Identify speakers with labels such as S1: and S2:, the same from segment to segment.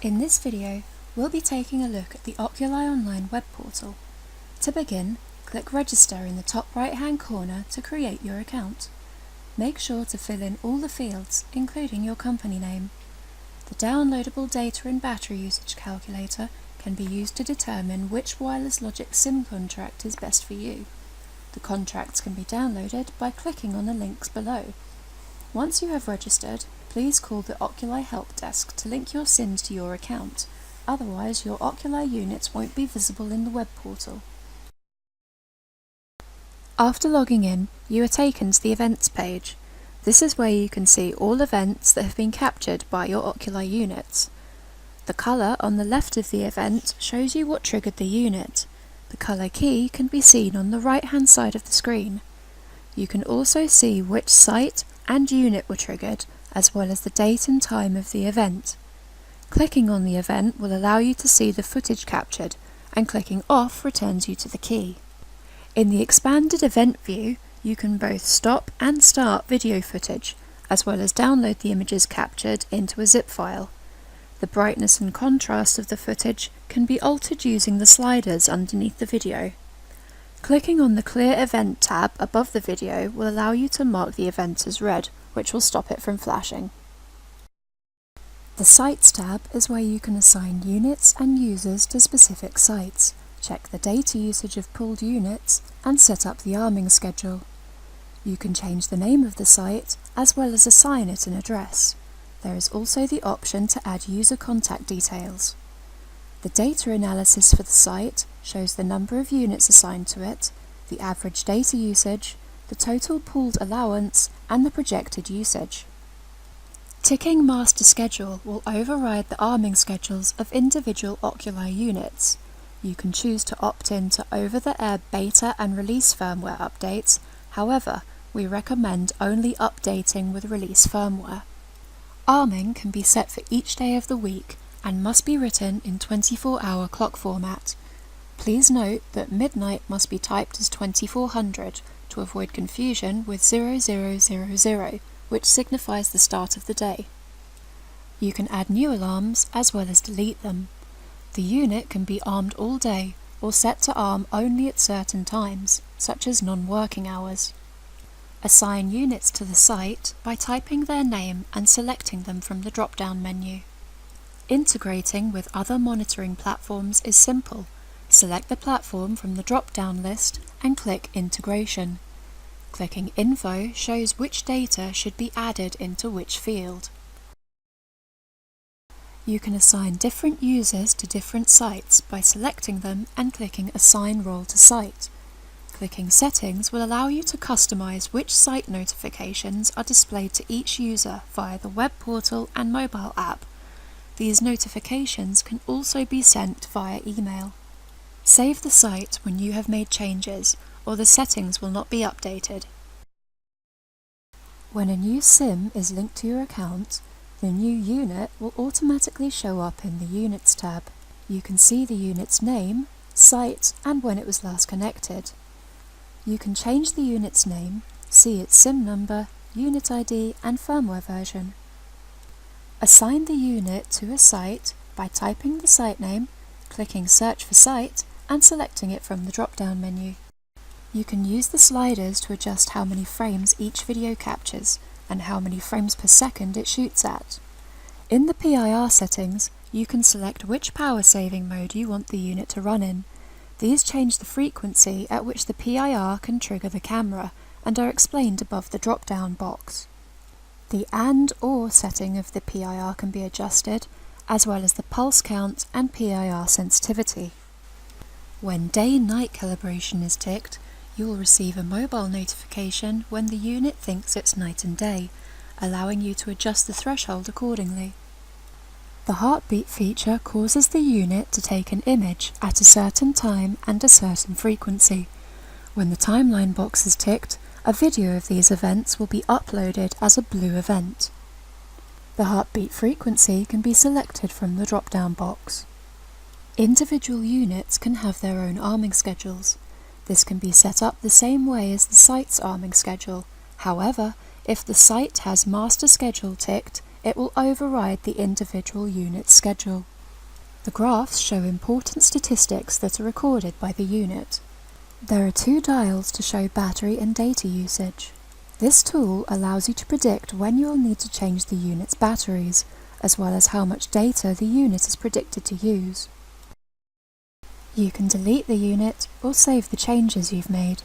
S1: In this video, we'll be taking a look at the oculi.online web portal. To begin, click Register in the top right-hand corner to create your account. Make sure to fill in all the fields, including your company name. The downloadable data and battery usage calculator can be used to determine which wireless logic SIM contract is best for you. The contracts can be downloaded by clicking on the links below. Once you have registered, please call the Oculi help desk to link your SIMs to your account, otherwise your Oculi units won't be visible in the web portal. After logging in, you are taken to the events page. This is where you can see all events that have been captured by your Oculi units. The colour on the left of the event shows you what triggered the unit. The colour key can be seen on the right-hand side of the screen. You can also see which site and unit were triggered, as well as the date and time of the event. Clicking on the event will allow you to see the footage captured, and clicking off returns you to the key. In the expanded event view, you can both stop and start video footage, as well as download the images captured into a zip file. The brightness and contrast of the footage can be altered using the sliders underneath the video. Clicking on the Clear Event tab above the video will allow you to mark the event as red, which will stop it from flashing. The Sites tab is where you can assign units and users to specific sites, check the data usage of pooled units, and set up the arming schedule. You can change the name of the site, as well as assign it an address. There is also the option to add user contact details. The data analysis for the site shows the number of units assigned to it, the average data usage, the total pooled allowance, and the projected usage. Ticking Master Schedule will override the arming schedules of individual Oculi units. You can choose to opt in to over-the-air beta and release firmware updates, however, we recommend only updating with release firmware. Arming can be set for each day of the week and must be written in 24-hour clock format. Please note that midnight must be typed as 2400 to avoid confusion with 0000, which signifies the start of the day. You can add new alarms as well as delete them. The unit can be armed all day or set to arm only at certain times, such as non-working hours. Assign units to the site by typing their name and selecting them from the drop-down menu. Integrating with other monitoring platforms is simple. Select the platform from the drop-down list and click Integration. Clicking Info shows which data should be added into which field. You can assign different users to different sites by selecting them and clicking Assign Role to Site. Clicking Settings will allow you to customize which site notifications are displayed to each user via the web portal and mobile app. These notifications can also be sent via email. Save the site when you have made changes, or the settings will not be updated. When a new SIM is linked to your account, the new unit will automatically show up in the Units tab. You can see the unit's name, site, and when it was last connected. You can change the unit's name, see its SIM number, unit ID, and firmware version. Assign the unit to a site by typing the site name, clicking Search for Site, and selecting it from the drop-down menu. You can use the sliders to adjust how many frames each video captures and how many frames per second it shoots at. In the PIR settings, you can select which power-saving mode you want the unit to run in. These change the frequency at which the PIR can trigger the camera and are explained above the drop-down box. The and/or setting of the PIR can be adjusted, as well as the pulse count and PIR sensitivity. When day-night calibration is ticked, you will receive a mobile notification when the unit thinks it's night and day, allowing you to adjust the threshold accordingly. The heartbeat feature causes the unit to take an image at a certain time and a certain frequency. When the timeline box is ticked, a video of these events will be uploaded as a blue event. The heartbeat frequency can be selected from the drop-down box. Individual units can have their own arming schedules. This can be set up the same way as the site's arming schedule. However, if the site has Master Schedule ticked, it will override the individual unit's schedule. The graphs show important statistics that are recorded by the unit. There are two dials to show battery and data usage. This tool allows you to predict when you will need to change the unit's batteries, as well as how much data the unit is predicted to use. You can delete the unit or save the changes you've made.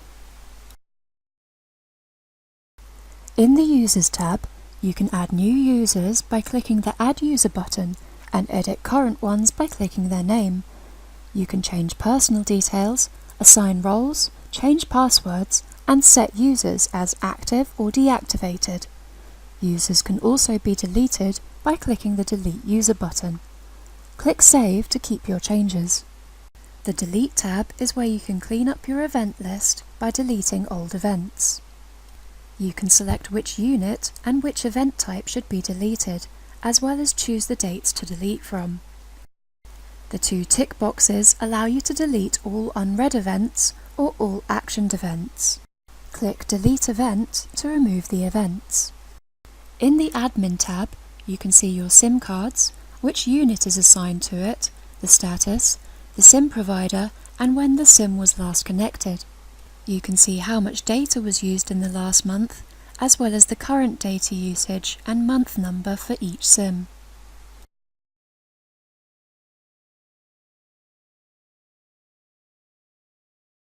S1: In the Users tab, you can add new users by clicking the Add User button and edit current ones by clicking their name. You can change personal details, assign roles, change passwords, and set users as active or deactivated. Users can also be deleted by clicking the Delete User button. Click Save to keep your changes. The Delete tab is where you can clean up your event list by deleting old events. You can select which unit and which event type should be deleted, as well as choose the dates to delete from. The two tick boxes allow you to delete all unread events or all actioned events. Click Delete Event to remove the events. In the Admin tab, you can see your SIM cards, which unit is assigned to it, the status, the SIM provider, and when the SIM was last connected. You can see how much data was used in the last month, as well as the current data usage and month number for each SIM.